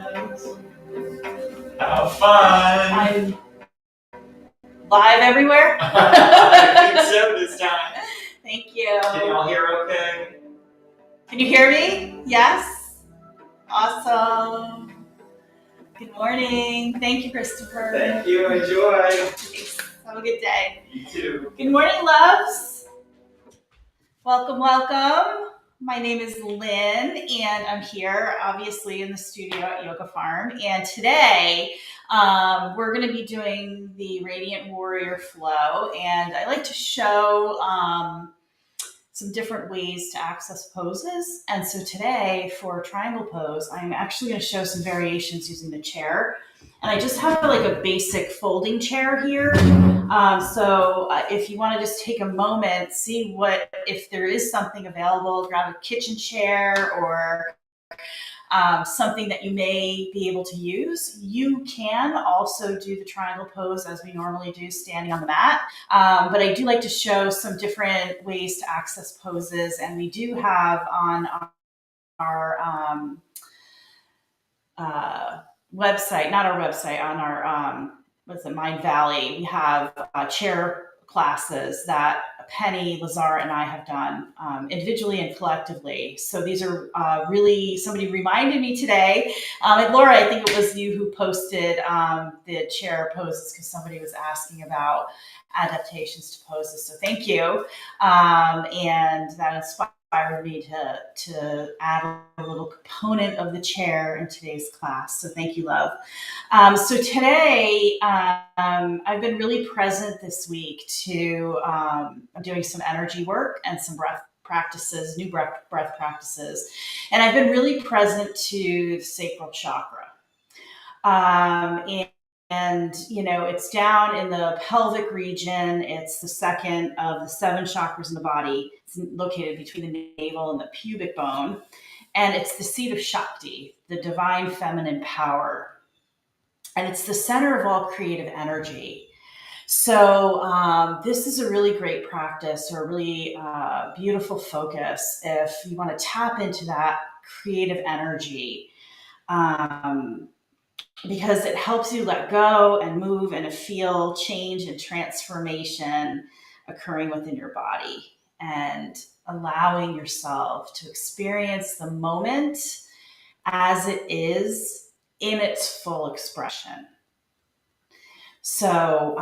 Have fun. I'm live everywhere. I think so this time. Thank you. Can you all hear okay? Can you hear me? Yes? Awesome. Good morning. Thank you, Christopher. Thank you. Enjoy. Thanks. Have a good day. You too. Good morning, loves. Welcome, welcome. My name is Lynn, and I'm here, obviously, in the studio at Yoga Farm. And today, we're going to be doing the Radiant Warrior Flow. And I like to show some different ways to access poses. And so today, for triangle pose, I'm actually going to show some variations using the chair. And I just have like a basic folding chair here. So if you want to just take a moment, see if there is something available, grab a kitchen chair or something that you may be able to use. You can also do the triangle pose as we normally do, standing on the mat. But I do like to show some different ways to access poses. And we do have on our website, not our website, on our, Mind Valley, we have chair classes that Penny, Lazara, and I have done individually and collectively. So these are really, somebody reminded me today, and Laura, I think it was you who posted the chair poses because somebody was asking about adaptations to poses. So thank you. And that inspired me to add a little component of the chair in today's class. So thank you, love. So today, I've been really present this week to I'm doing some energy work and some breath practices, new breath practices. And I've been really present to the sacral chakra. And, you know, it's down in the pelvic region. It's the second of the 7 chakras in the body. It's located between the navel and the pubic bone. And it's the seat of Shakti, the divine feminine power. And it's the center of all creative energy. So this is a really great practice or a really beautiful focus if you want to tap into that creative energy. Because it helps you let go and move and feel change and transformation occurring within your body and allowing yourself to experience the moment as it is in its full expression. So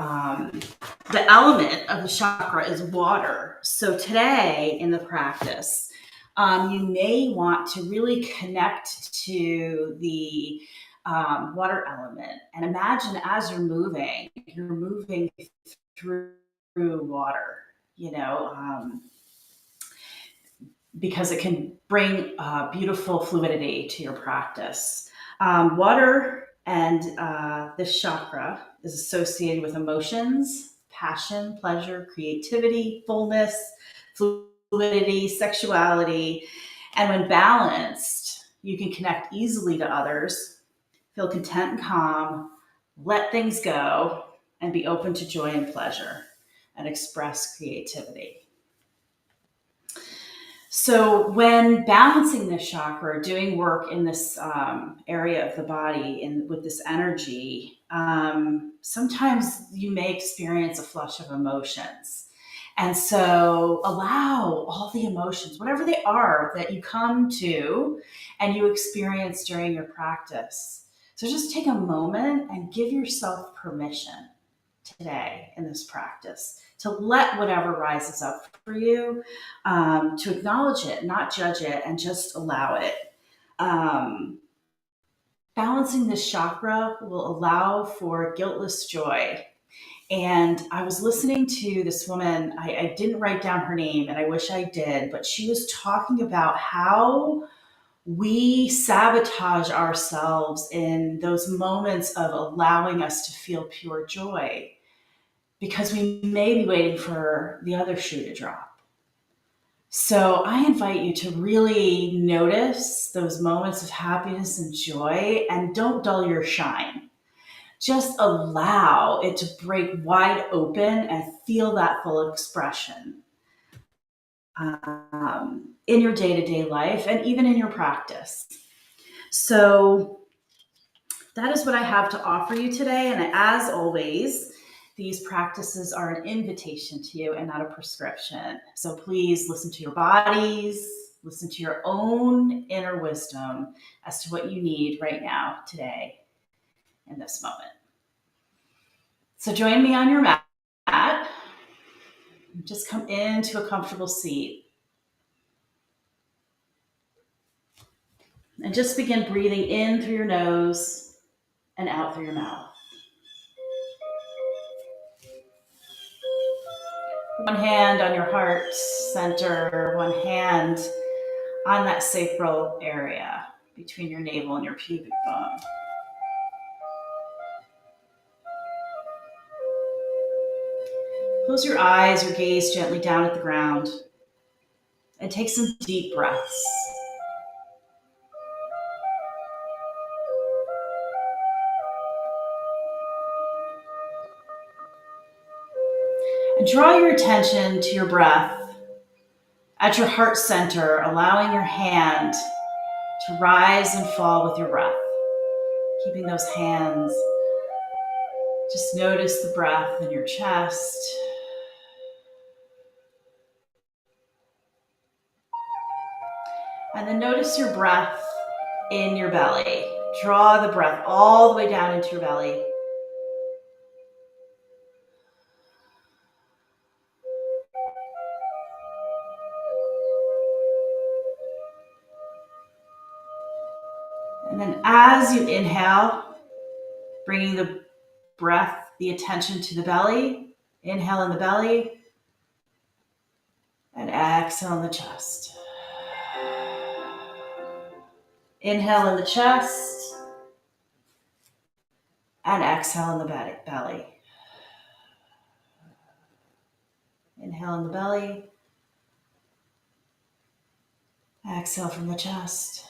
the element of the chakra is water. So today in the practice, you may want to really connect to the water element and imagine as you're moving through water, you know, because it can bring beautiful fluidity to your practice. Water and this chakra is associated with emotions, passion, pleasure, creativity, fullness, fluidity, sexuality. And when balanced, you can connect easily to others, feel content and calm, let things go, and be open to joy and pleasure, and express creativity. So when balancing this chakra, doing work in this area of the body with this energy, sometimes you may experience a flush of emotions. And so allow all the emotions, whatever they are, that you come to and you experience during your practice. So just take a moment and give yourself permission today in this practice to let whatever rises up for you, to acknowledge it, not judge it, and just allow it. Balancing this chakra will allow for guiltless joy. And I was listening to this woman, I didn't write down her name, and I wish I did, but she was talking about how we sabotage ourselves in those moments of allowing us to feel pure joy because we may be waiting for the other shoe to drop. So I invite you to really notice those moments of happiness and joy and don't dull your shine. Just allow it to break wide open and feel that full expression in your day-to-day life and even in your practice. So that is what I have to offer you today. And as always, these practices are an invitation to you and not a prescription. So please listen to your bodies, listen to your own inner wisdom as to what you need right now, today, in this moment. So join me on your mat. Just come into a comfortable seat. And just begin breathing in through your nose and out through your mouth. One hand on your heart center, one hand on that sacral area between your navel and your pubic bone. Close your eyes or gaze gently down at the ground and take some deep breaths. And draw your attention to your breath at your heart center, allowing your hand to rise and fall with your breath. Keeping those hands, just notice the breath in your chest. And then notice your breath in your belly. Draw the breath all the way down into your belly. And then as you inhale, bringing the breath, the attention to the belly. Inhale in the belly and exhale in the chest. Inhale in the chest and exhale in the belly. Inhale in the belly. Exhale from the chest.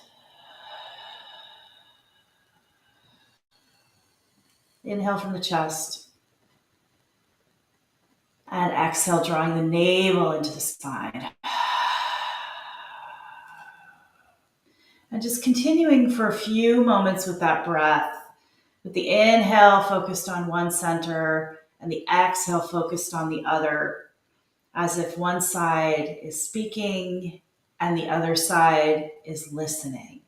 Inhale from the chest. And exhale, drawing the navel into the spine. And just continuing for a few moments with that breath, with the inhale focused on one center and the exhale focused on the other, as if one side is speaking and the other side is listening.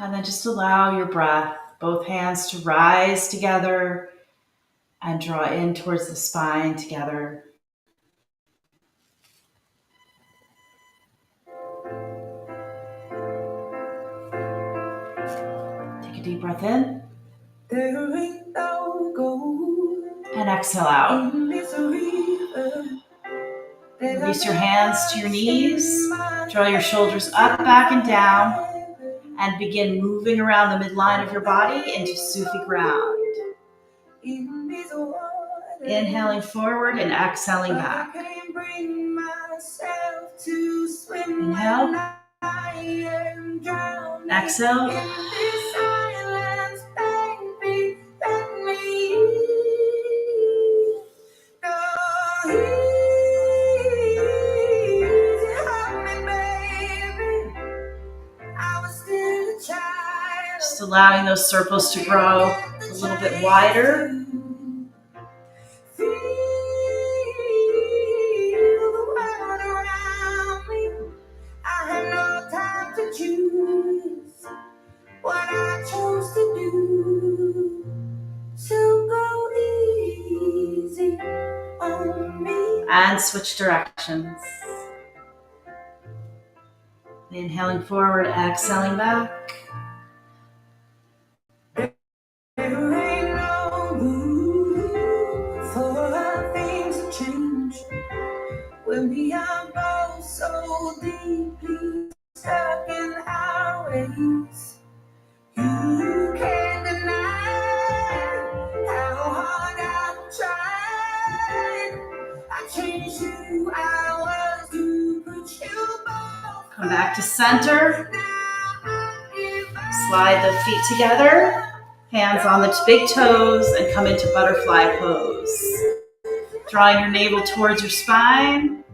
And then just allow your breath, both hands to rise together and draw in towards the spine together. Take a deep breath in. There ain't no gold. And exhale out. Release your hands to your knees. Draw your shoulders up, back, and down. And begin moving around the midline of your body into Sufi ground. Inhaling forward and exhaling back. Inhale. Exhale. Just allowing those circles to grow a little bit wider. And switch directions. Inhaling forward, exhaling back. When we are both so deeply stuck in our ways, you can't deny how hard I've tried back to center. Slide the feet together, hands on the big toes, and come into butterfly pose. Drawing your navel towards your spine.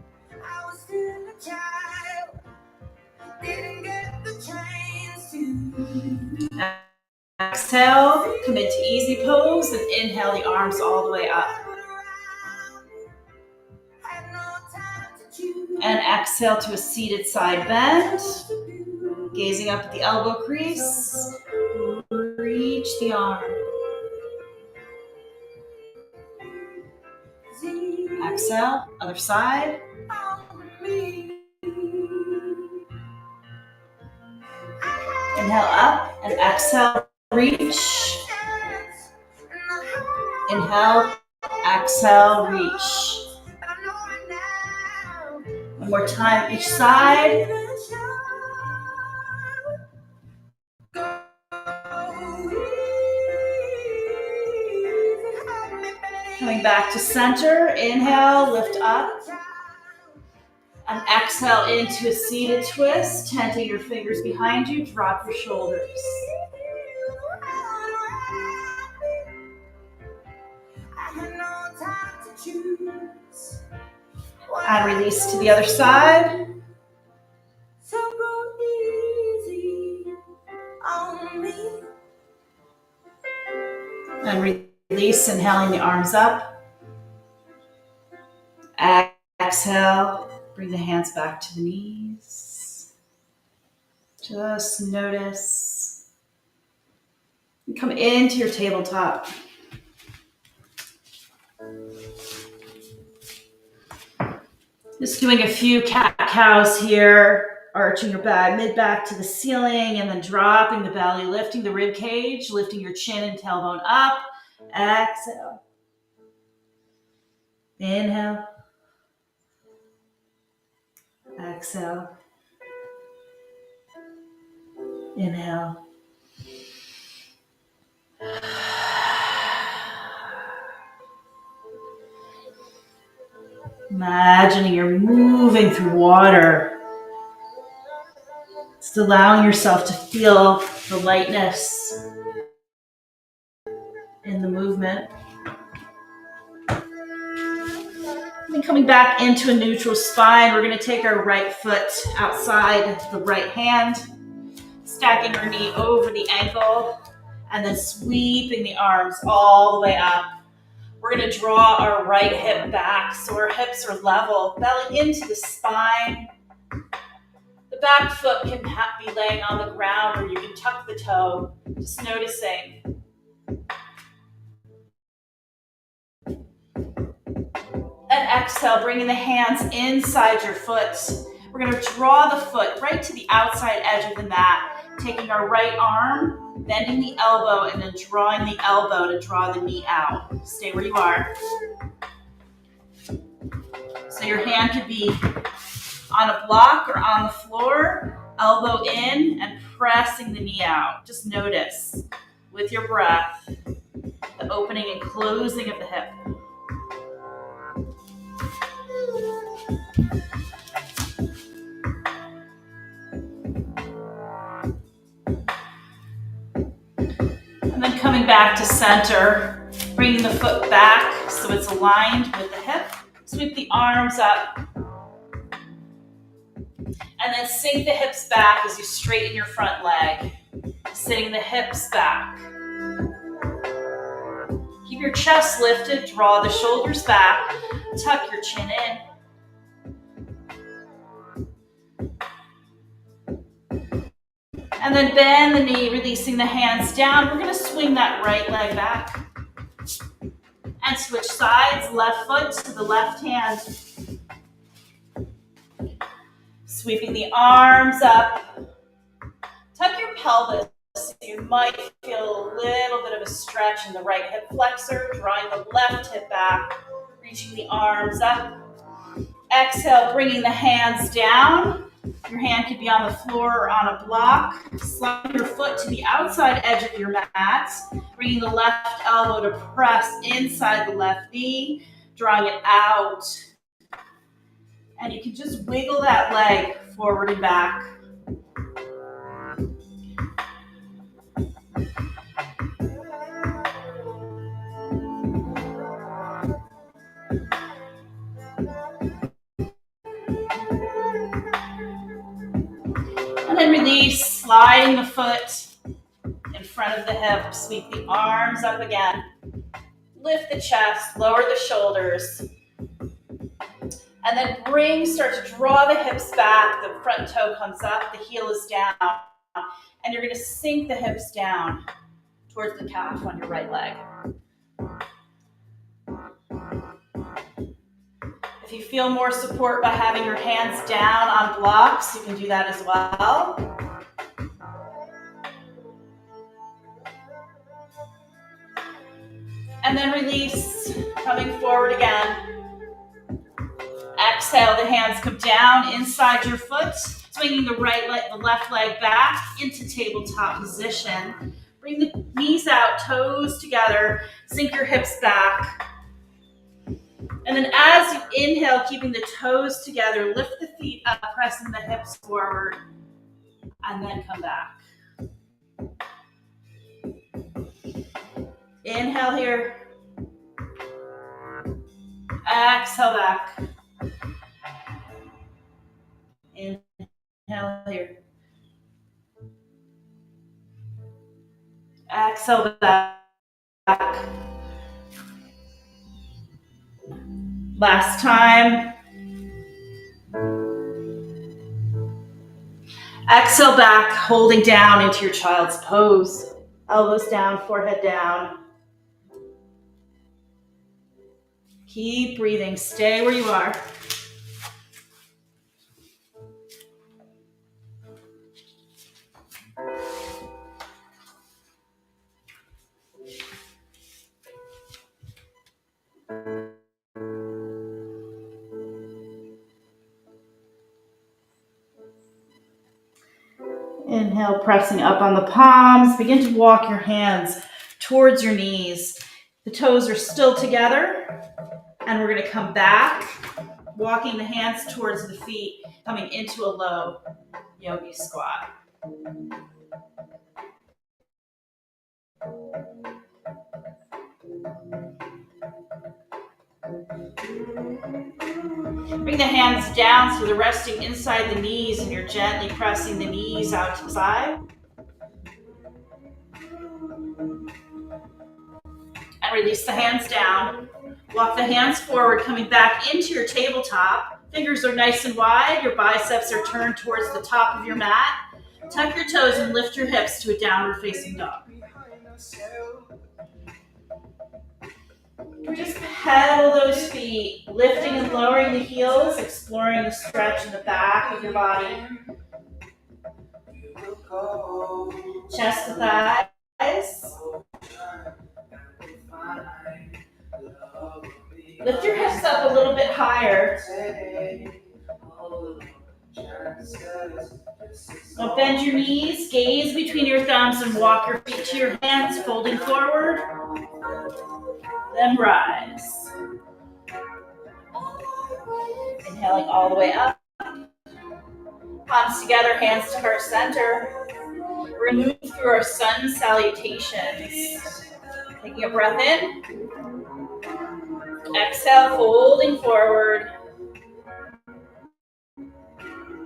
Exhale, come into easy pose, and inhale the arms all the way up. And exhale to a seated side bend. Gazing up at the elbow crease. Reach the arm. Exhale, other side. Inhale up and exhale, reach. Inhale, exhale, reach. One more time each side. Coming back to center, inhale, lift up. And exhale into a seated twist, tenting your fingers behind you, drop your shoulders. And release to the other side. And release, inhaling the arms up. Exhale, bring the hands back to the knees. Just notice. And come into your tabletop. Just doing a few cat-cows here. Arching your back, mid-back to the ceiling, and then dropping the belly, lifting the rib cage, lifting your chin and tailbone up. Exhale. Inhale. Exhale. Inhale. Imagining you're moving through water. Just allowing yourself to feel the lightness in the movement. And coming back into a neutral spine, we're going to take our right foot outside the right hand, stacking our knee over the ankle, and then sweeping the arms all the way up. We're going to draw our right hip back so our hips are level, belly into the spine. The back foot can be laying on the ground, or you can tuck the toe, just noticing. And exhale, bringing the hands inside your foot. We're going to draw the foot right to the outside edge of the mat, taking our right arm, bending the elbow, and then drawing the elbow to draw the knee out. Stay where you are. So your hand could be on a block or on the floor, elbow in, and pressing the knee out. Just notice with your breath the opening and closing of the hip. And then coming back to center, bringing the foot back so it's aligned with the hip. Sweep the arms up. And then sink the hips back as you straighten your front leg. Sitting the hips back. Keep your chest lifted, draw the shoulders back, tuck your chin in. And then bend the knee, releasing the hands down. We're going to swing that right leg back. And switch sides, left foot to the left hand. Sweeping the arms up. Tuck your pelvis. So you might feel a little bit of a stretch in the right hip flexor, drawing the left hip back, reaching the arms up. Exhale, bringing the hands down. Your hand could be on the floor or on a block. Slide your foot to the outside edge of your mat, bringing the left elbow to press inside the left knee, drawing it out. And you can just wiggle that leg forward and back. release, sliding the foot in front of the hip. Sweep the arms up again. Lift the chest, lower the shoulders. And then start to draw the hips back. The front toe comes up, the heel is down. And you're gonna sink the hips down towards the calf on your right leg. If you feel more support by having your hands down on blocks, you can do that as well. And then release, coming forward again. Exhale, the hands come down inside your foot, swinging the left leg back into tabletop position. Bring the knees out, toes together, sink your hips back. And then as you inhale, keeping the toes together, lift the feet up, pressing the hips forward, and then come back. Inhale here. Exhale back. Inhale here. Exhale back. Last time. Exhale back, holding down into your child's pose. Elbows down, forehead down. Keep breathing. Stay where you are. Inhale, pressing up on the palms. Begin to walk your hands towards your knees. The toes are still together. And we're going to come back, walking the hands towards the feet, coming into a low yogi squat. Bring the hands down so they're resting inside the knees and you're gently pressing the knees out to the side. And release the hands down. Walk the hands forward, coming back into your tabletop. Fingers are nice and wide. Your biceps are turned towards the top of your mat. Tuck your toes and lift your hips to a downward facing dog. Just pedal those feet, lifting and lowering the heels, exploring the stretch in the back of your body. Chest to thighs. Lift your hips up a little bit higher. Now bend your knees, gaze between your thumbs, and walk your feet to your hands, folding forward. Then rise. Inhaling all the way up. Palms together, hands to heart center. We're going to move through our sun salutations. Taking a breath in. Exhale, folding forward.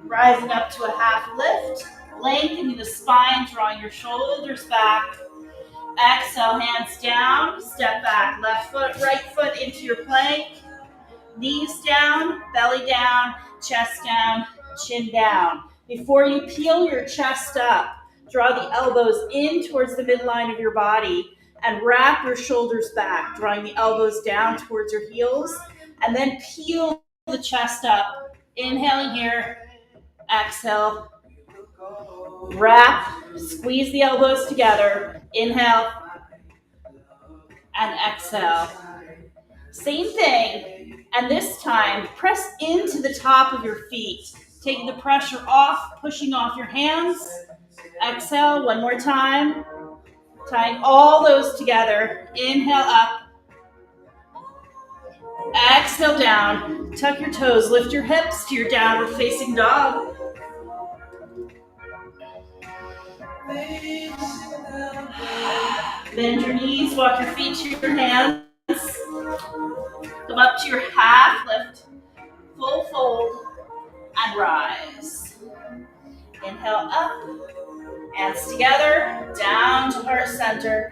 Rising up to a half lift. Lengthening the spine, drawing your shoulders back. Exhale, hands down, step back, left foot, right foot into your plank. Knees down, belly down, chest down, chin down. Before you peel your chest up, draw the elbows in towards the midline of your body and wrap your shoulders back, drawing the elbows down towards your heels, and then peel the chest up. Inhaling here, exhale. Wrap, squeeze the elbows together. Inhale and exhale. Same thing. And this time, press into the top of your feet, taking the pressure off, pushing off your hands. Exhale, one more time. Tying all those together. Inhale up. Exhale down. Tuck your toes, lift your hips to your downward facing dog. Bend your knees, walk your feet to your hands. Come up to your half lift, full fold, and rise. Inhale up, hands together, down to heart center.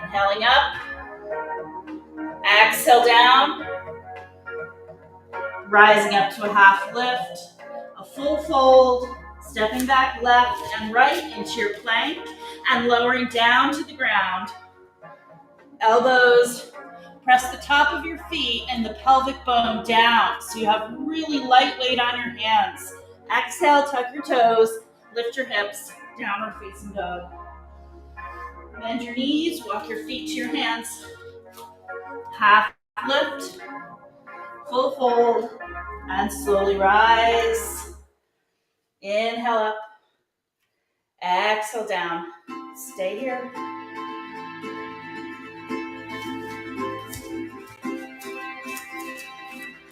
Inhaling up, exhale down, rising up to a half lift, a full fold, stepping back left and right into your plank, and lowering down to the ground. Elbows press the top of your feet and the pelvic bone down so you have really light weight on your hands. Exhale, tuck your toes, lift your hips, downward facing dog. Bend your knees, walk your feet to your hands. Half lift, full fold, and slowly rise. Inhale up, exhale down. Stay here.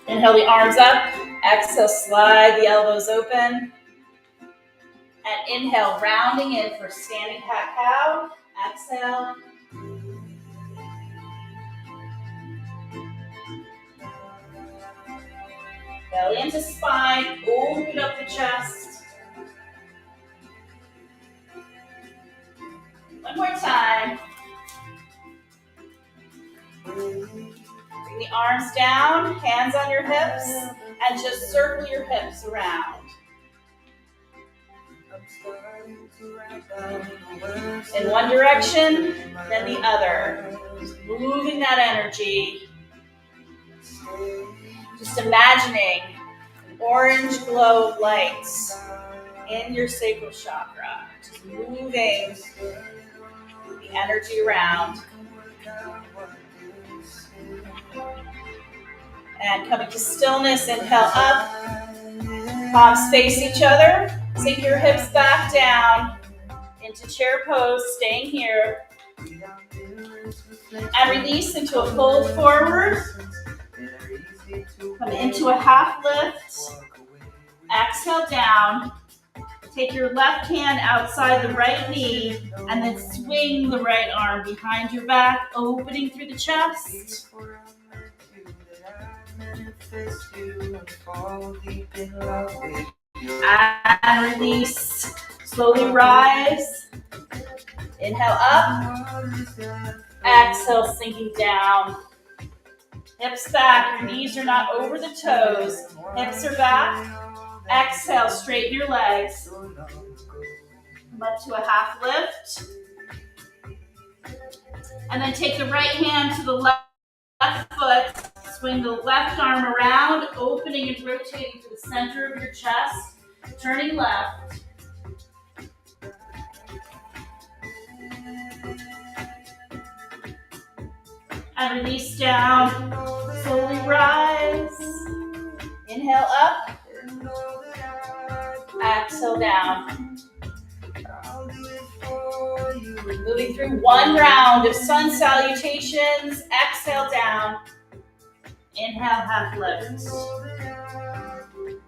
Inhale the arms up, exhale, slide the elbows open. And inhale, rounding in for standing cat-cow. Exhale. Belly into spine, open up the chest. One more time. Bring the arms down, hands on your hips, and just circle your hips around. In one direction, then the other. Just moving that energy. Just imagining an orange glow of lights in your sacral chakra. Just moving the energy around. And coming to stillness, inhale up. Palms face each other. Sink your hips back down into chair pose, staying here. And release into a fold forward. Come into a half lift. Exhale down. Take your left hand outside the right knee and then swing the right arm behind your back, opening through the chest. And release. Slowly rise. Inhale up. Exhale, sinking down. Hips back. Your knees are not over the toes. Hips are back. Exhale, straighten your legs. Come up to a half lift. And then take the right hand to the left foot. Swing the left arm around, opening and rotating to the center of your chest. Turning left. And release down. Slowly rise. Inhale up. Exhale down. Moving through one round of sun salutations. Exhale down. Inhale, half lift.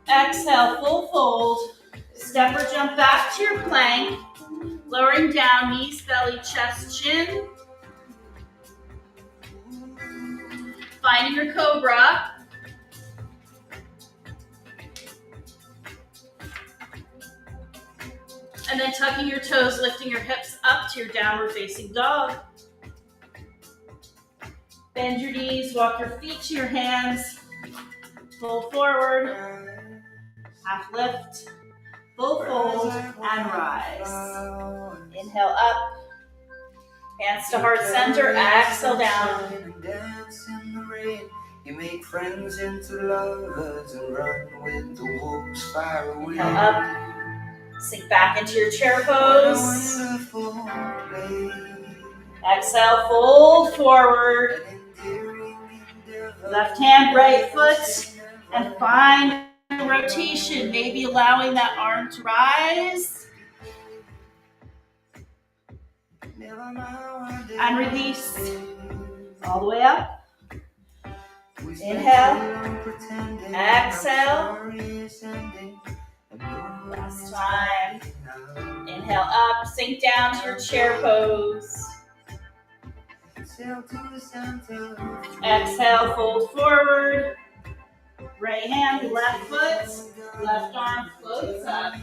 Exhale, full fold. Step or jump back to your plank. Lowering down, knees, belly, chest, chin. Finding your cobra. And then tucking your toes, lifting your hips up to your downward facing dog. Bend your knees, walk your feet to your hands. Fold forward, half lift, full fold, and rise. Inhale up, hands to heart center, exhale down. You make friends into lovers and run with the wolves far away. Inhale up. Sink back into your chair pose. Exhale, fold forward. Left hand, right foot, and find rotation. Maybe allowing that arm to rise. And release. All the way up. Inhale. Exhale. Last time. Inhale up, sink down to your chair pose. Exhale, fold forward. Right hand to left foot, left arm floats up.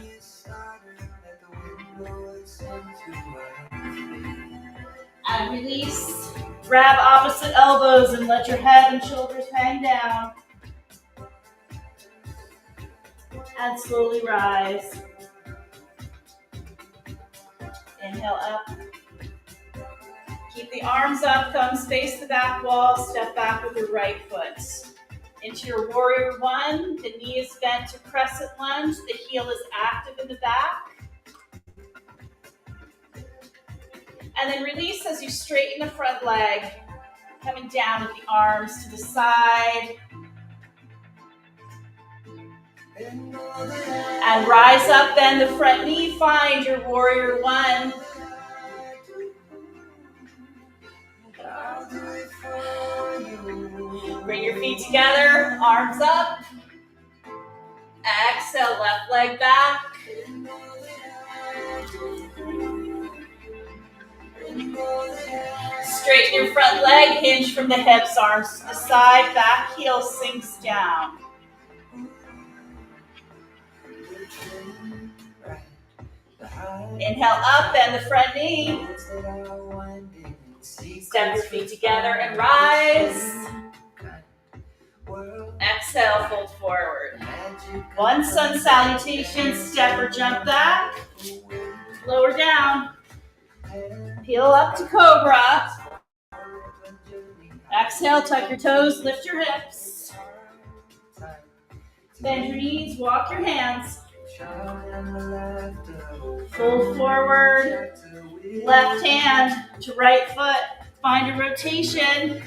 And release. Grab opposite elbows and let your head and shoulders hang down. And slowly rise. Inhale up. Keep the arms up, thumbs face the back wall, step back with your right foot. Into your warrior one, the knee is bent to crescent lunge, the heel is active in the back. And then release as you straighten the front leg, coming down with the arms to the side. And rise up, bend the front knee, find your warrior one. Bring your feet together, arms up. Exhale, left leg back. Straighten your front leg, hinge from the hips, arms to the side, back heel sinks down. Inhale up, bend the front knee. Step your feet together and rise. Exhale, fold forward. One sun salutation, step or jump back. Lower down. Peel up to cobra. Exhale, tuck your toes, lift your hips. Bend your knees, walk your hands. Fold forward. Left hand to right foot. Find a rotation.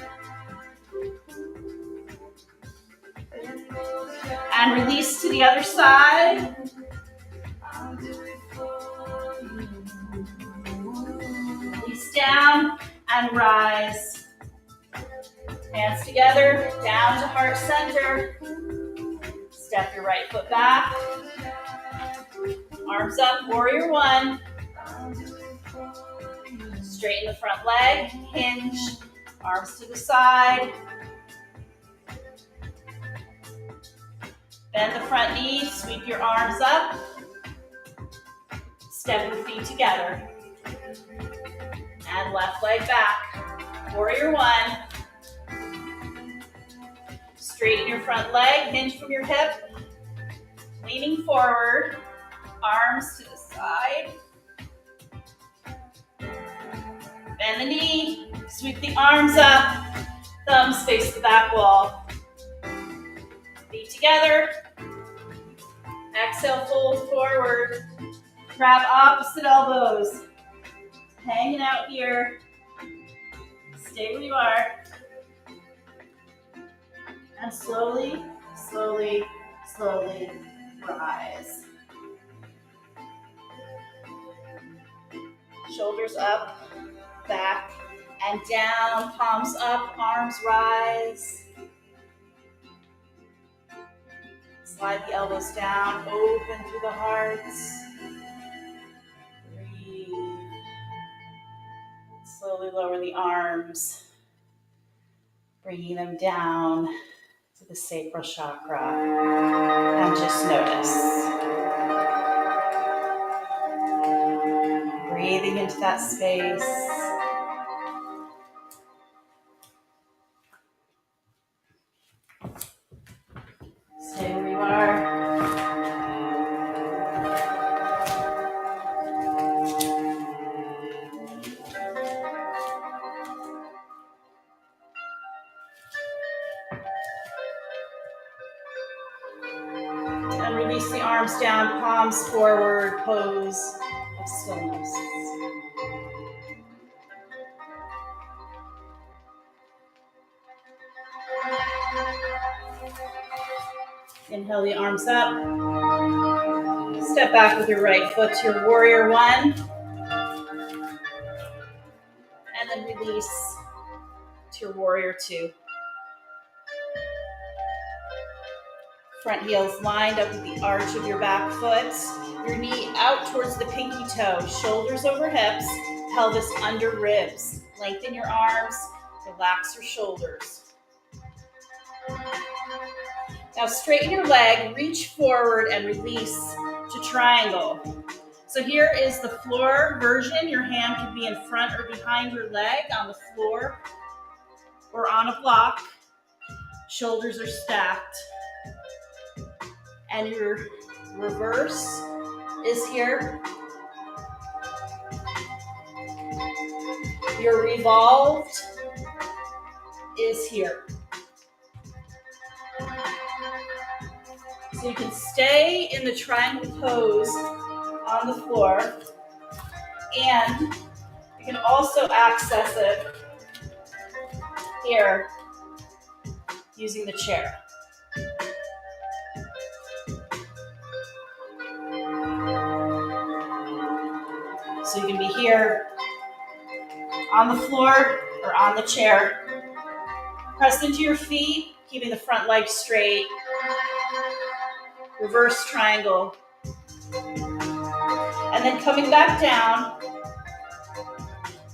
And release to the other side. Release down and rise. Hands together, down to heart center. Step your right foot back. Arms up, warrior one. Straighten the front leg, hinge, arms to the side. Bend the front knee, sweep your arms up. Step your feet together. And left leg back. Warrior one. Straighten your front leg, hinge from your hip. Leaning forward, arms to the side. Bend the knee, sweep the arms up. Thumbs face the back wall. Feet together. Exhale, fold forward. Grab opposite elbows. Hanging out here. Stay where you are. And slowly, slowly, slowly rise. Shoulders up, back, and down. Palms up, arms rise. Slide the elbows down, open through the heart. Breathe. Slowly lower the arms, bringing them down to the sacral chakra. And just notice. Breathing into that space. Stay where you are. And release the arms down, palms forward, pose of stillness. Inhale the arms up. Step back with your right foot to your warrior one. And then release to your warrior two. Front heels lined up with the arch of your back foot. Your knee out towards the pinky toe. Shoulders over hips. Pelvis under ribs. Lengthen your arms. Relax your shoulders. Now straighten your leg, reach forward and release to triangle. So here is the floor version. Your hand can be in front or behind your leg on the floor or on a block. Shoulders are stacked. And your reverse is here. Your revolved is here. So you can stay in the triangle pose on the floor, and you can also access it here using the chair. So you can be here on the floor or on the chair. Press into your feet, keeping the front leg straight. Reverse triangle. And then coming back down,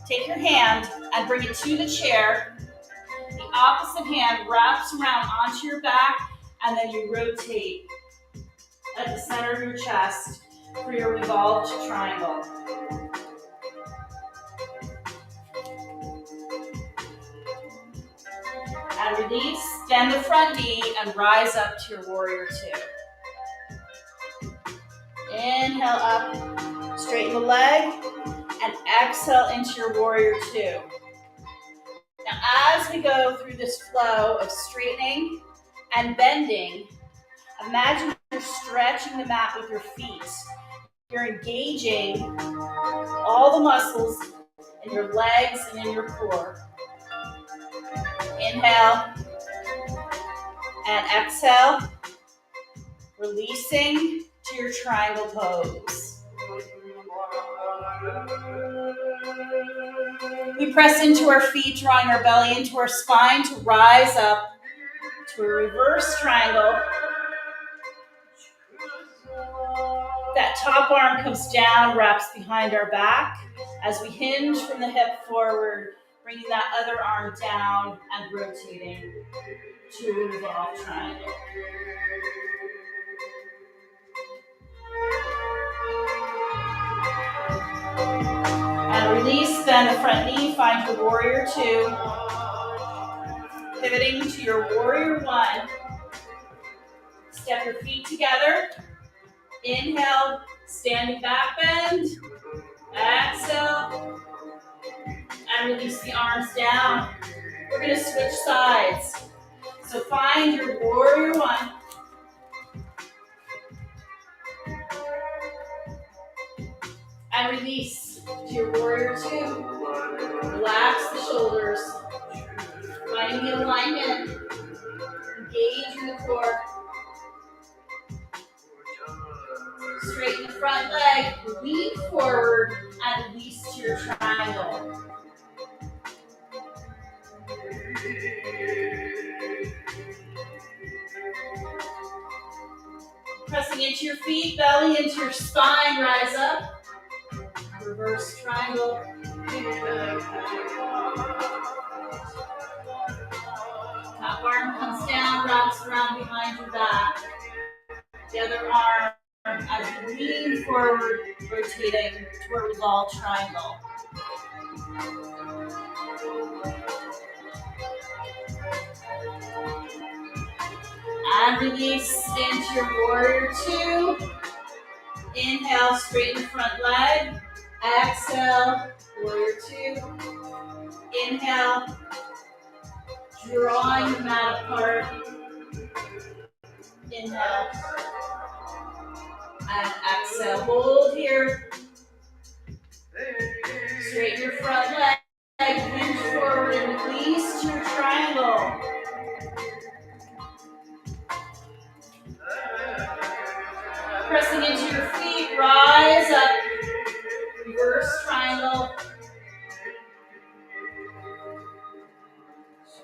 take your hand and bring it to the chair. The opposite hand wraps around onto your back, and then you rotate at the center of your chest for your revolved triangle. And release, bend the front knee and rise up to your warrior two. Inhale up, straighten the leg, and exhale into your warrior two. Now as we go through this flow of straightening and bending, imagine you're stretching the mat with your feet. You're engaging all the muscles in your legs and in your core. Inhale and exhale, releasing to your triangle pose. We press into our feet, drawing our belly into our spine to rise up to a reverse triangle. That top arm comes down, wraps behind our back as we hinge from the hip forward, bringing that other arm down and rotating to a revolved triangle. And release, bend the front knee, find your warrior two. Pivoting to your warrior one. Step your feet together. Inhale, standing back bend. Exhale. And release the arms down. We're going to switch sides. So find your warrior one. And release to your warrior two. Relax the shoulders. Finding the alignment. Engage in the core. Straighten the front leg. Lean forward and release to your triangle. Pressing into your feet, belly into your spine, rise up. Reverse triangle. Top arm comes down, wraps around behind your back. The other arm as you lean forward, rotating to a revolved triangle. And release into your warrior two. Inhale, straighten the front leg. Exhale, warrior two. Inhale, drawing the mat apart. Inhale. And exhale, hold here. Straighten your front leg, hinge forward and release to your triangle. Pressing into your feet, rise up. Reverse triangle.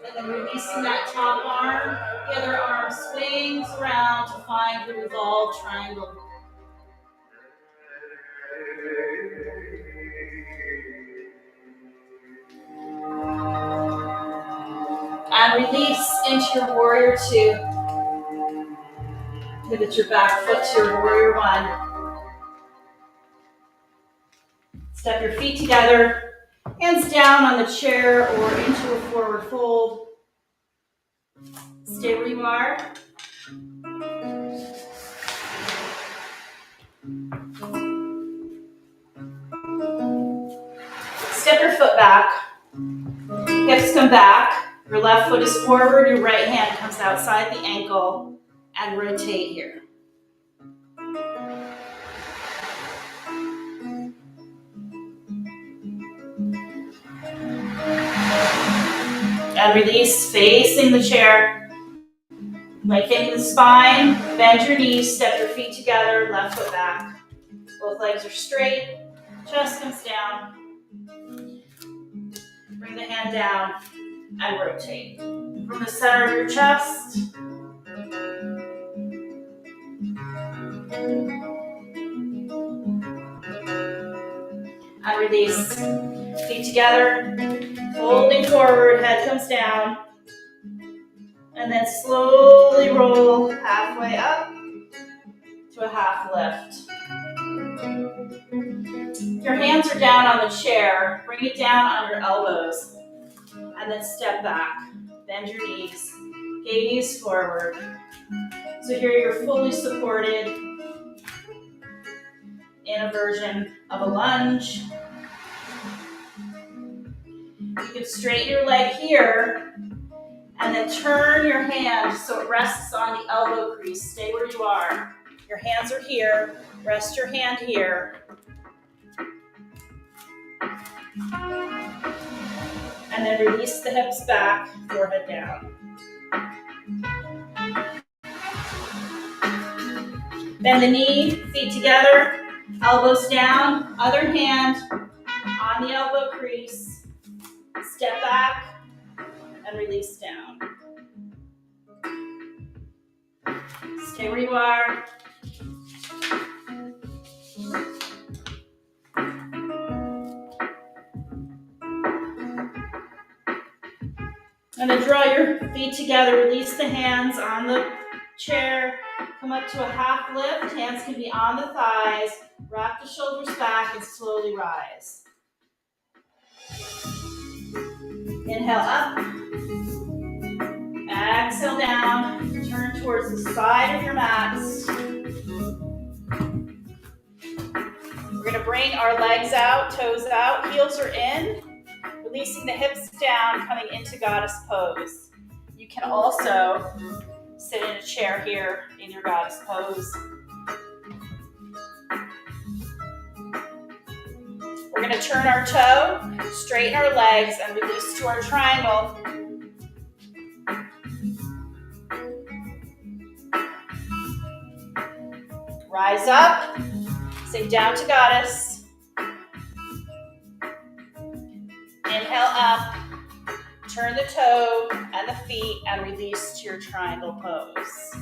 And then releasing that top arm. The other arm swings around to find the revolved triangle. And release into your warrior two. Pivot your back foot to your warrior one. Step your feet together, hands down on the chair or into a forward fold. Stay where you are. Step your foot back. Hips come back. Your left foot is forward. Your right hand comes outside the ankle and rotate here. And release, facing the chair. Lengthening the spine, bend your knees, step your feet together, left foot back. Both legs are straight, chest comes down. Bring the hand down and rotate. From the center of your chest. And release. Feet together, folding forward, head comes down. And then slowly roll halfway up to a half lift. Your hands are down on the chair. Bring it down on your elbows. And then step back. Bend your knees. Gaze forward. So here you're fully supported in a version of a lunge. You can straighten your leg here and then turn your hand so it rests on the elbow crease. Stay where you are. Your hands are here. Rest your hand here. And then release the hips back, forehead down. Bend the knee, feet together, elbows down, other hand on the elbow crease. Step back and release down. Stay where you are. And then draw your feet together, release the hands on the chair, come up to a half lift, hands can be on the thighs, rock the shoulders back and slowly rise. Inhale up, exhale down, turn towards the side of your mats. We're gonna bring our legs out, toes out, heels are in. Releasing the hips down, coming into goddess pose. You can also sit in a chair here in your goddess pose. We're going to turn our toe, straighten our legs, and release to our triangle. Rise up, sink down to goddess. Inhale up, turn the toe and the feet and release to your triangle pose.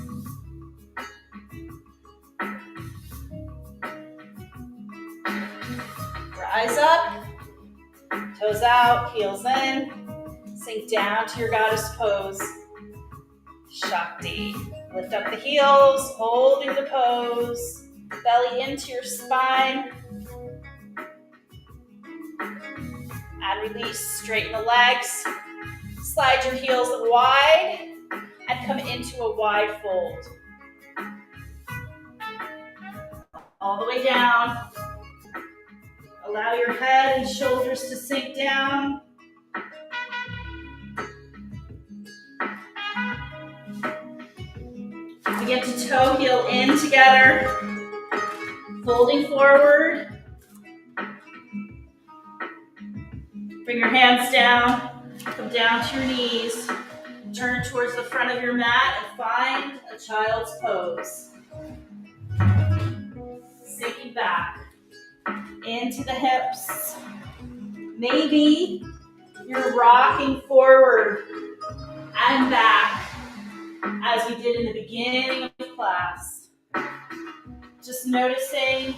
Rise up, toes out, heels in, sink down to your goddess pose. Shakti. Lift up the heels, holding the pose, belly into your spine. And release, straighten the legs, slide your heels wide, and come into a wide fold. All the way down. Allow your head and shoulders to sink down. Begin to toe heel in together, folding forward. Bring your hands down, come down to your knees, turn towards the front of your mat and find a child's pose. Sinking back into the hips. Maybe you're rocking forward and back as we did in the beginning of the class. Just noticing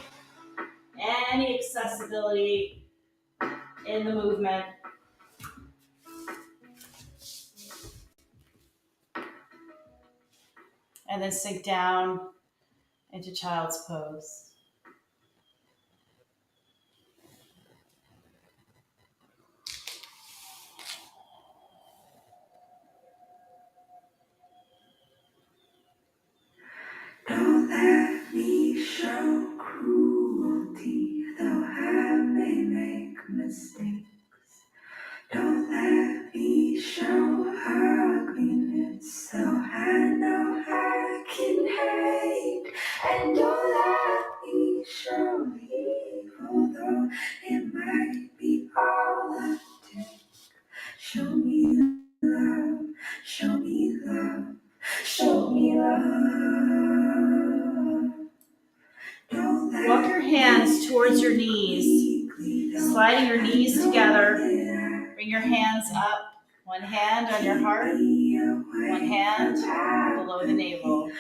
any accessibility in the movement. And then sink down into child's pose. Don't let me show cruelty, though I may make mistakes. Don't let me show ugliness, though I know I can hate. And don't let me show evil, though it might be all I take. Show me love, show me love, show me love. Walk your hands towards your knees, sliding your knees together. Bring your hands up, one hand on your heart, one hand below the navel.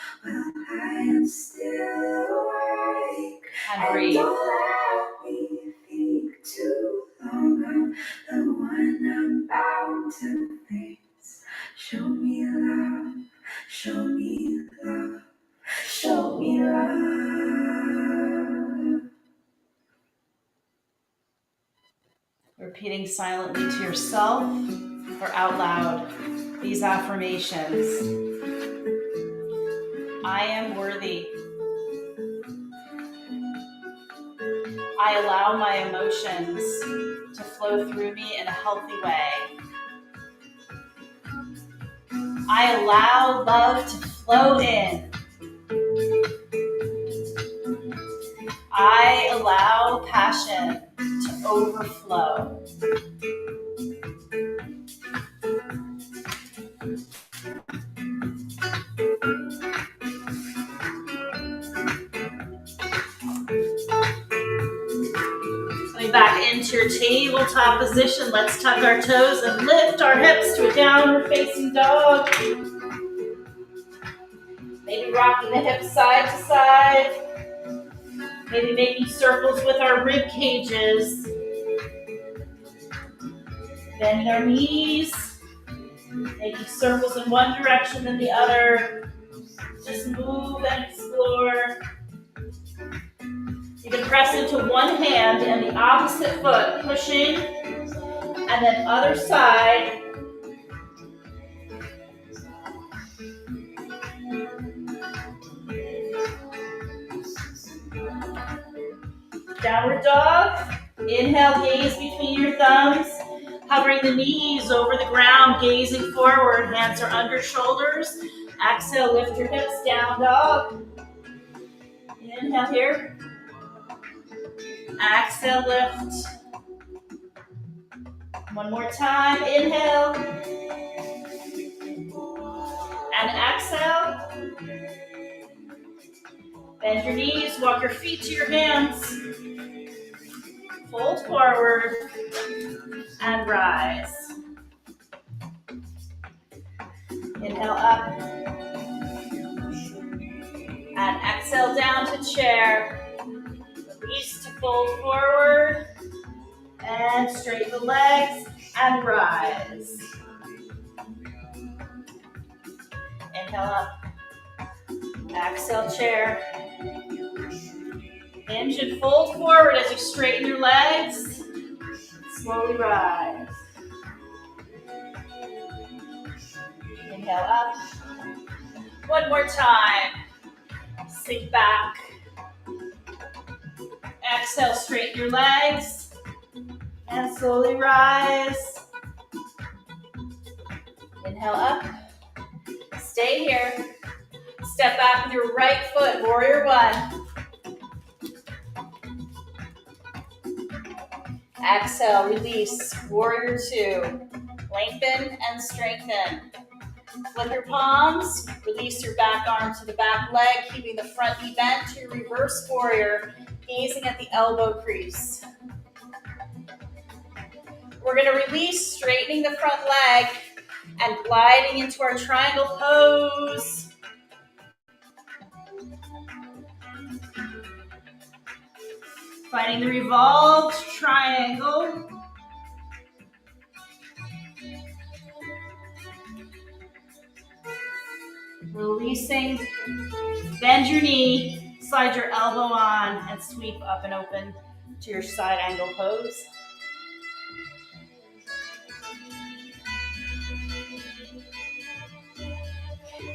And breathe. Don't let me think too long of the one I'm bound to face. Show me love, show me love, show me love. Repeating silently to yourself or out loud these affirmations. I am worthy. I allow my emotions to flow through me in a healthy way. I allow love to flow in. I allow passion to overflow. Coming back into your tabletop position, let's tuck our toes and lift our hips to a downward facing dog. Maybe rocking the hips side to side. Maybe making circles with our rib cages. Bending our knees. Making circles in one direction and the other. Just move and explore. You can press into one hand and the opposite foot, pushing, and then other side. Downward dog. Inhale, gaze between your thumbs. Hovering the knees over the ground, gazing forward. Hands are under shoulders. Exhale, lift your hips, down dog. Inhale here. Exhale, lift. One more time. Inhale. And exhale. Bend your knees, walk your feet to your hands. Fold forward and rise. Inhale up. And exhale down to chair. Release to fold forward. And straighten the legs and rise. Inhale up. Exhale, chair. Hinge and fold forward as you straighten your legs. Slowly rise. Inhale up. One more time. Sink back. Exhale, straighten your legs. And slowly rise. Inhale up. Stay here. Step back with your right foot, warrior one. Exhale, release, warrior two. Lengthen and strengthen. Flip your palms, release your back arm to the back leg, keeping the front knee bent to your reverse warrior, gazing at the elbow crease. We're gonna release, straightening the front leg and gliding into our triangle pose. Finding the revolved triangle. Releasing, bend your knee, Slide your elbow on and sweep up and open to your side angle pose.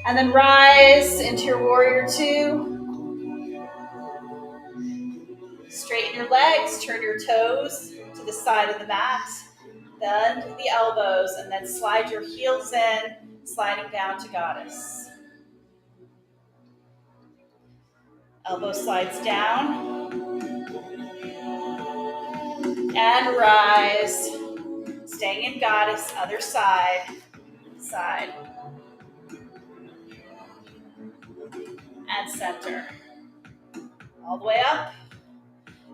And then rise into your warrior two. Straighten your legs, turn your toes to the side of the mat. Bend the elbows and then slide your heels in, sliding down to goddess. Elbow slides down. And rise. Staying in goddess, other side, side. And center. All the way up.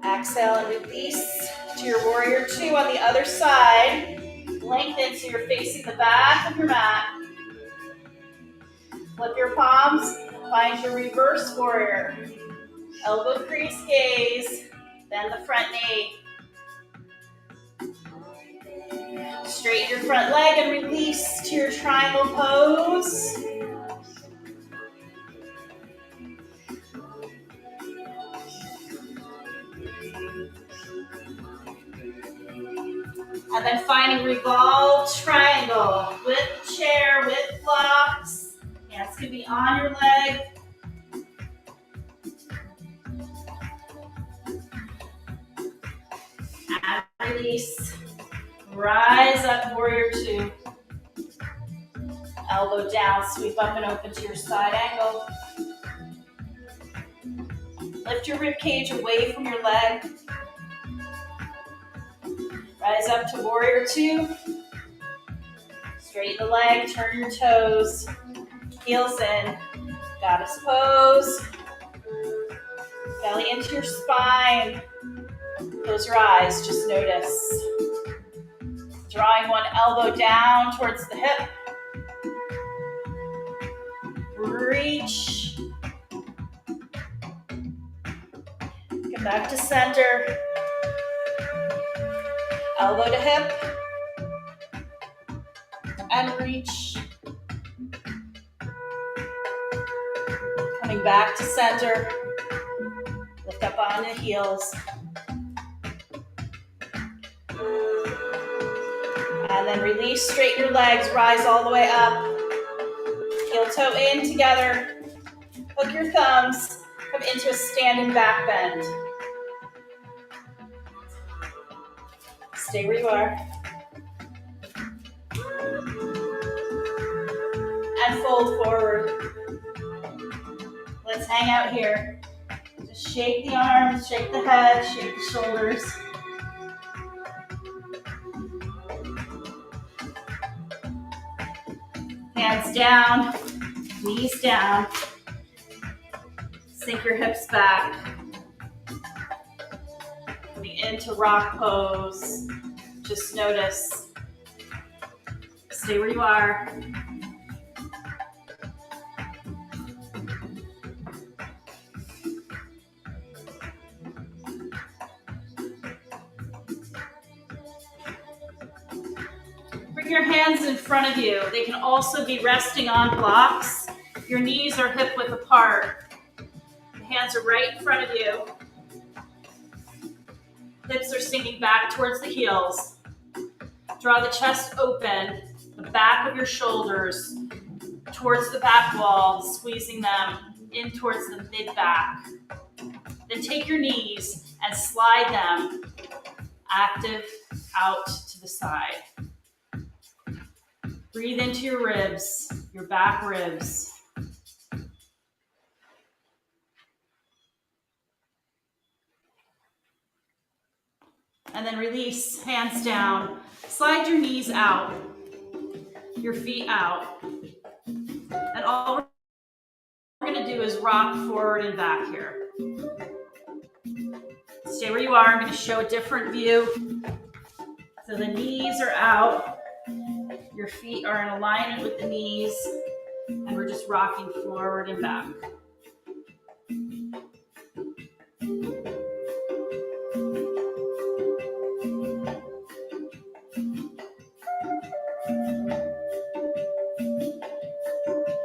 Exhale and release to your warrior two on the other side. Lengthen so you're facing the back of your mat. Flip your palms, find your reverse warrior. Elbow crease gaze, bend the front knee. Straighten your front leg and release to your triangle pose. And then finding revolved triangle with chair, with blocks. Hands can be on your leg. And release. Rise up, warrior two. Elbow down, sweep up and open to your side angle. Lift your rib cage away from your leg. Rise up to warrior two. Straighten the leg, turn your toes. Heels in. Goddess pose. Belly into your spine. Close your eyes, just notice. Drawing one elbow down towards the hip. Reach. Come back to center. Elbow to hip. And reach. Coming back to center. Lift up on the heels. And then release, straighten your legs, rise all the way up. Heel toe in together. Hook your thumbs, come into a standing back bend. Stay where you are. And fold forward. Let's hang out here. Just shake the arms, shake the head, shake the shoulders. Hands down, knees down. Sink your hips back. Coming into rock pose. Just notice. Stay where you are. Bring your hands in front of you. They can also be resting on blocks. Your knees are hip width apart. The hands are right in front of you. Hips are sinking back towards the heels. Draw the chest open, the back of your shoulders towards the back wall, squeezing them in towards the mid-back. Then take your knees and slide them active out to the side. Breathe into your ribs, your back ribs. And then release, hands down. Slide your knees out, your feet out. And all we're gonna do is rock forward and back here. Stay where you are. I'm gonna show a different view. So the knees are out. Your feet are in alignment with the knees, and we're just rocking forward and back.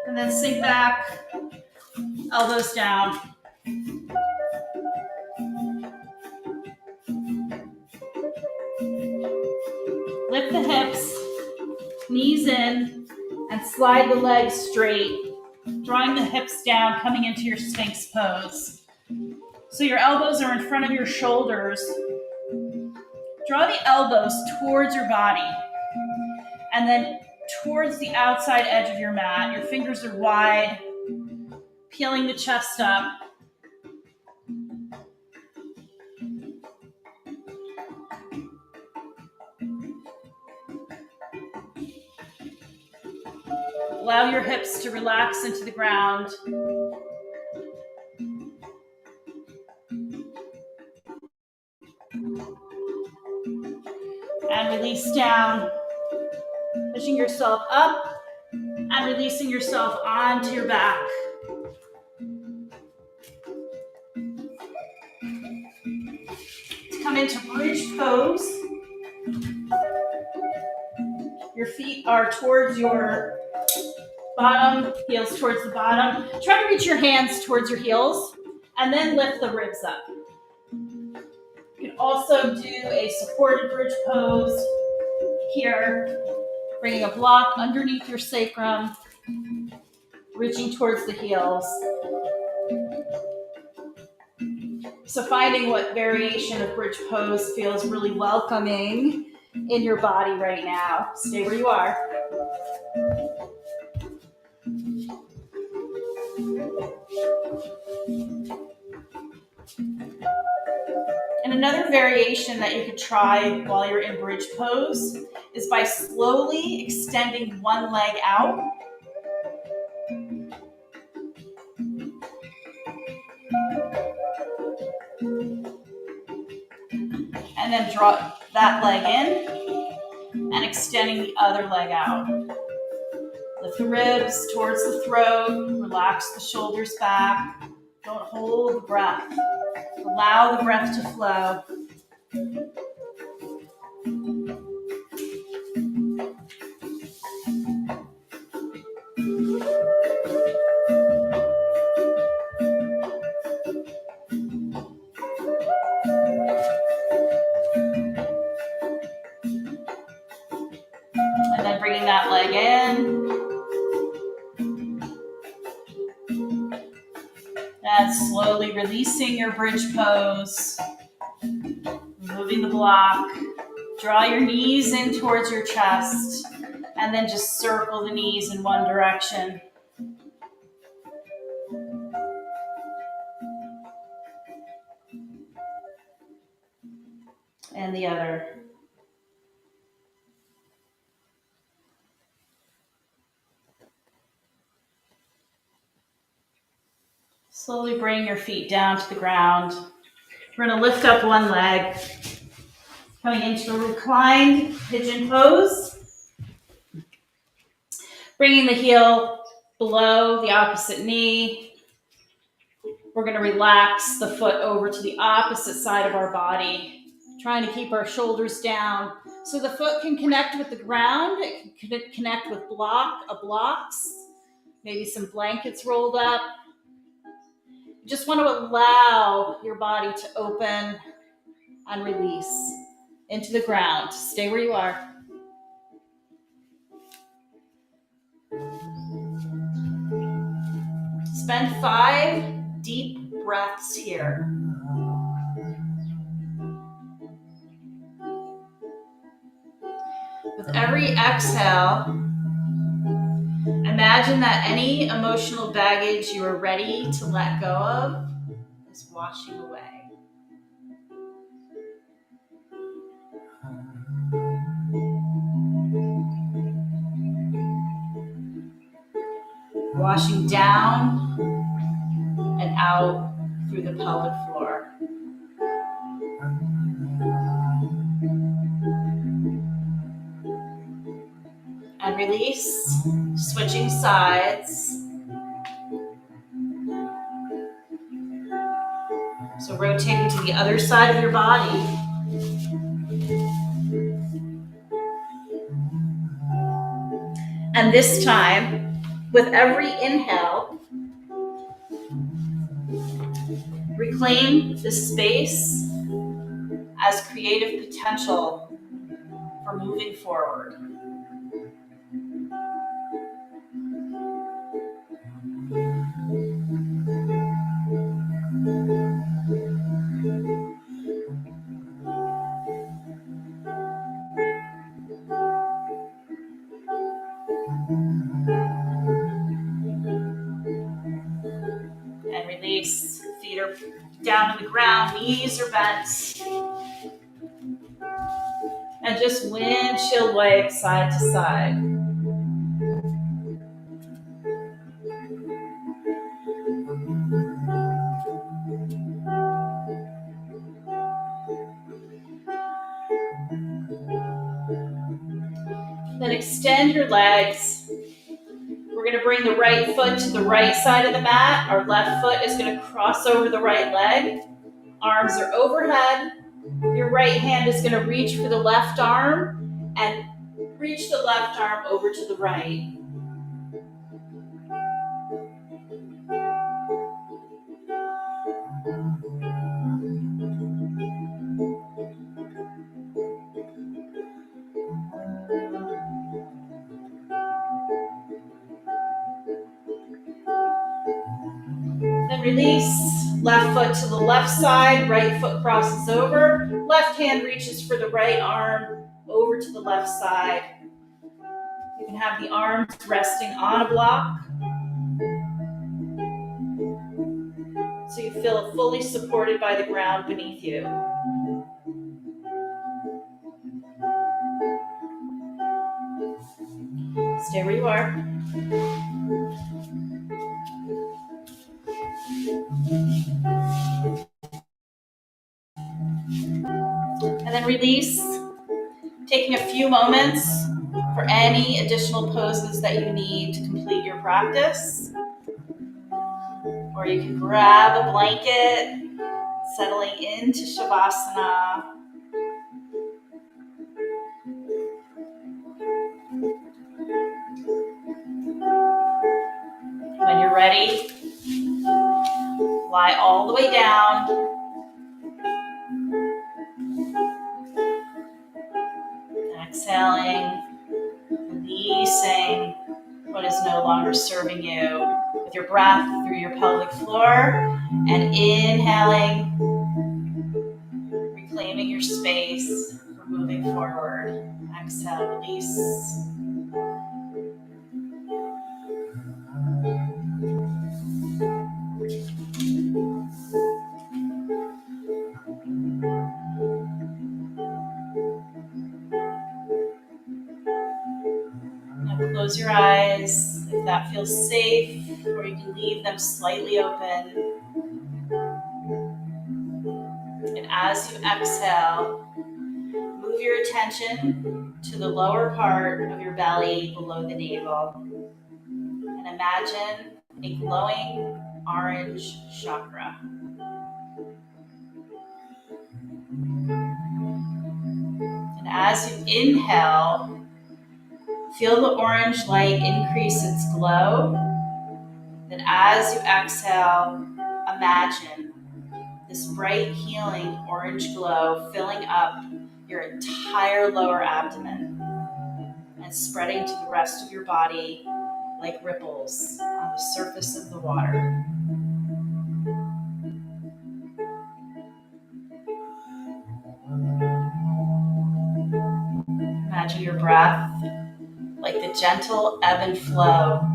And then sink back, elbows down. Knees in and slide the legs straight, drawing the hips down, coming into your Sphinx pose. So your elbows are in front of your shoulders. Draw the elbows towards your body and then towards the outside edge of your mat. Your fingers are wide, peeling the chest up. Allow your hips to relax into the ground. And release down, pushing yourself up and releasing yourself onto your back. Come into bridge pose. Your feet are towards your bottom, heels towards the bottom. Try to reach your hands towards your heels and then lift the ribs up. You can also do a supported bridge pose here, bringing a block underneath your sacrum, reaching towards the heels. So finding what variation of bridge pose feels really welcoming in your body right now. Stay where you are. And another variation that you could try while you're in bridge pose is by slowly extending one leg out. And then draw that leg in and extending the other leg out. Lift the ribs towards the throat, relax the shoulders back. Don't hold the breath. Allow the breath to flow. And then bringing that leg in. And slowly releasing your bridge pose. Removing the block. Draw your knees in towards your chest. And then just circle the knees in one direction. And the other. Slowly bring your feet down to the ground. We're going to lift up one leg, coming into a reclined pigeon pose. Bringing the heel below the opposite knee. We're going to relax the foot over to the opposite side of our body, trying to keep our shoulders down so the foot can connect with the ground. It can connect with blocks, maybe some blankets rolled up. You just want to allow your body to open and release into the ground. Stay where you are. Spend 5 deep breaths here. With every exhale, imagine that any emotional baggage you are ready to let go of is washing away. Washing down and out through the pelvic floor. And release, switching sides. So rotating to the other side of your body. And this time, with every inhale, reclaim this space as creative potential for moving forward. And release. Feet are down on the ground, knees are bent. And just windshield wave side to side. Then extend your legs. We're going to bring the right foot to the right side of the mat. Our left foot is going to cross over the right leg. Arms are overhead. Your right hand is going to reach for the left arm and reach the left arm over to the right. Then release. Left foot to the left side, right foot crosses over. Left hand reaches for the right arm over to the left side. You can have the arms resting on a block, so you feel fully supported by the ground beneath you. Stay where you are. And then release, taking a few moments for any additional poses that you need to complete your practice. Or you can grab a blanket, settling into Shavasana. When you're ready, lie all the way down. Exhaling, releasing what is no longer serving you with your breath through your pelvic floor, and inhaling, reclaiming your space for moving forward. Exhale, release. Now close your eyes if that feels safe, or you can leave them slightly open. And as you exhale, move your attention to the lower part of your belly below the navel. And imagine a glowing orange chakra. And as you inhale, feel the orange light increase its glow. Then as you exhale, imagine this bright, healing orange glow filling up your entire lower abdomen and spreading to the rest of your body like ripples on the surface of the water. Imagine your breath like the gentle ebb and flow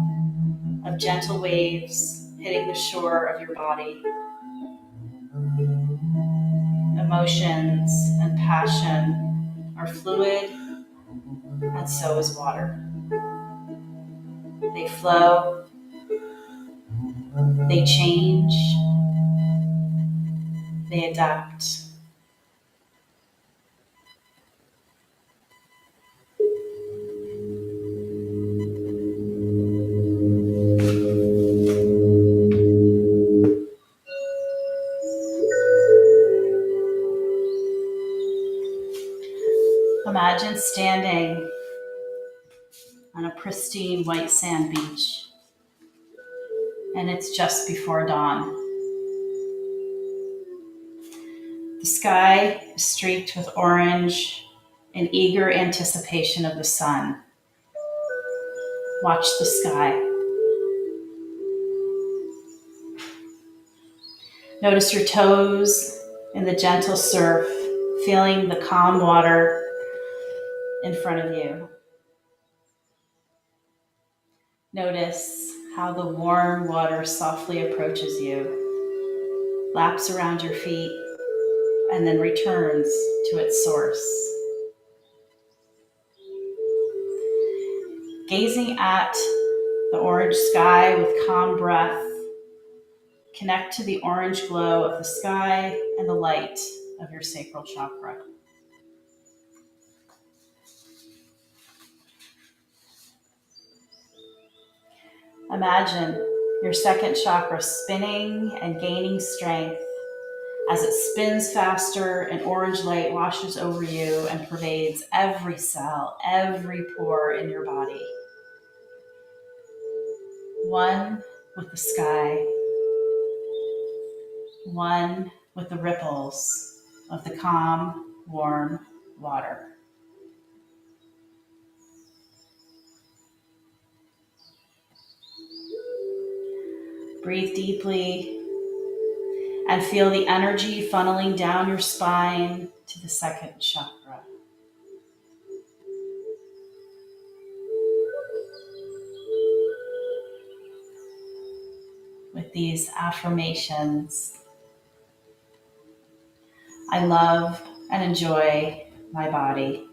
of gentle waves hitting the shore of your body. Emotions and passion are fluid, and so is water. They flow, they change, they adapt. Imagine standing on a pristine white sand beach, and it's just before dawn. The sky is streaked with orange in eager anticipation of the sun. Watch the sky. Notice your toes in the gentle surf, feeling the calm water in front of you. Notice how the warm water softly approaches you, laps around your feet, and then returns to its source. Gazing at the orange sky with calm breath, connect to the orange glow of the sky and the light of your sacral chakra. Imagine your second chakra spinning and gaining strength. As it spins faster, an orange light washes over you and pervades every cell, every pore in your body. One with the sky, one with the ripples of the calm, warm water. Breathe deeply and feel the energy funneling down your spine to the second chakra. With these affirmations, I love and enjoy my body.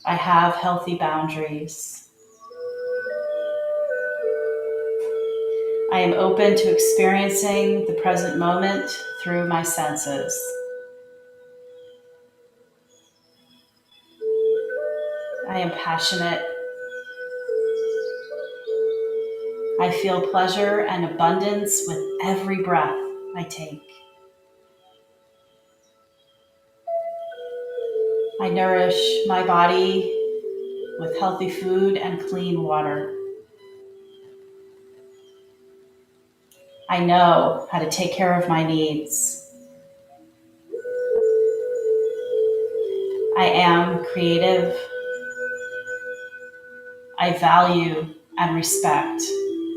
I have healthy boundaries. I am open to experiencing the present moment through my senses. I am passionate. I feel pleasure and abundance with every breath I take. I nourish my body with healthy food and clean water. I know how to take care of my needs. I am creative. I value and respect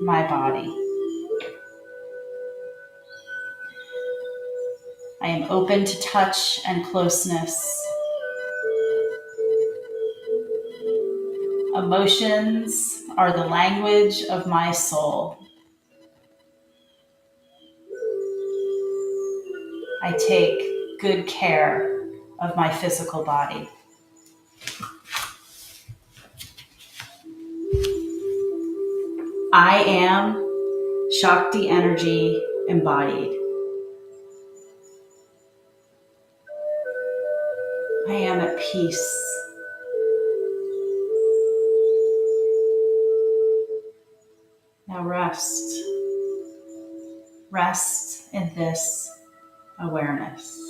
my body. I am open to touch and closeness. Emotions are the language of my soul. I take good care of my physical body. I am Shakti energy embodied. I am at peace. Now rest. Rest in this awareness.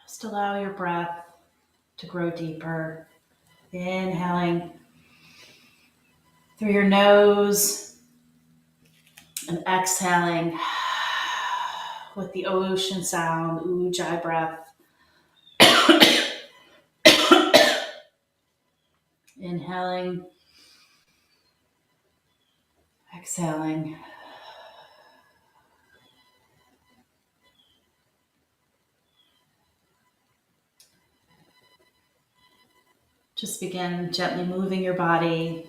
Just allow your breath to grow deeper. Inhaling through your nose and exhaling with the ocean sound, ujjayi breath. Inhaling, exhaling. Just begin gently moving your body.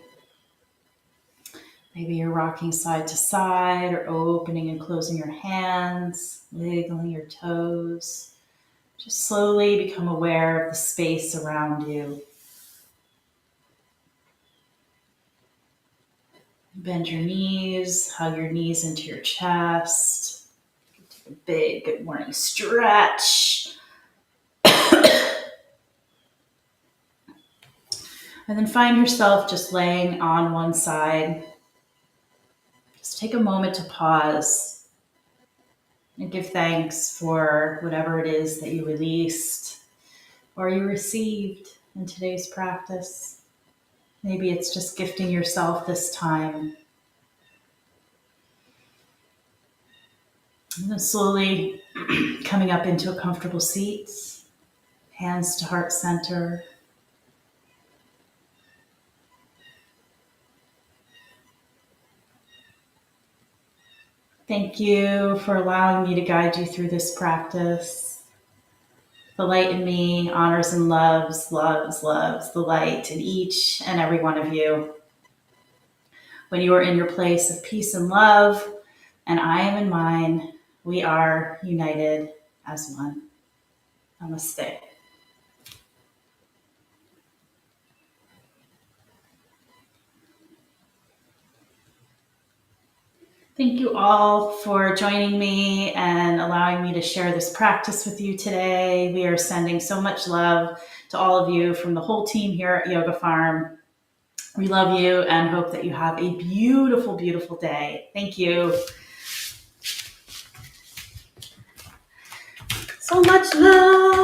Maybe you're rocking side to side or opening and closing your hands, wiggling your toes. Just slowly become aware of the space around you. Bend your knees, hug your knees into your chest. Take a big good morning stretch. And then find yourself just laying on one side. Just take a moment to pause and give thanks for whatever it is that you released or you received in today's practice. Maybe it's just gifting yourself this time. And then slowly coming up into a comfortable seat, hands to heart center. Thank you for allowing me to guide you through this practice. The light in me honors and loves the light in each and every one of you. When you are in your place of peace and love, and I am in mine, we are united as one. Namaste. Thank you all for joining me and allowing me to share this practice with you today. We are sending so much love to all of you from the whole team here at Yoga Farm. We love you and hope that you have a beautiful, beautiful day. Thank you. So much love.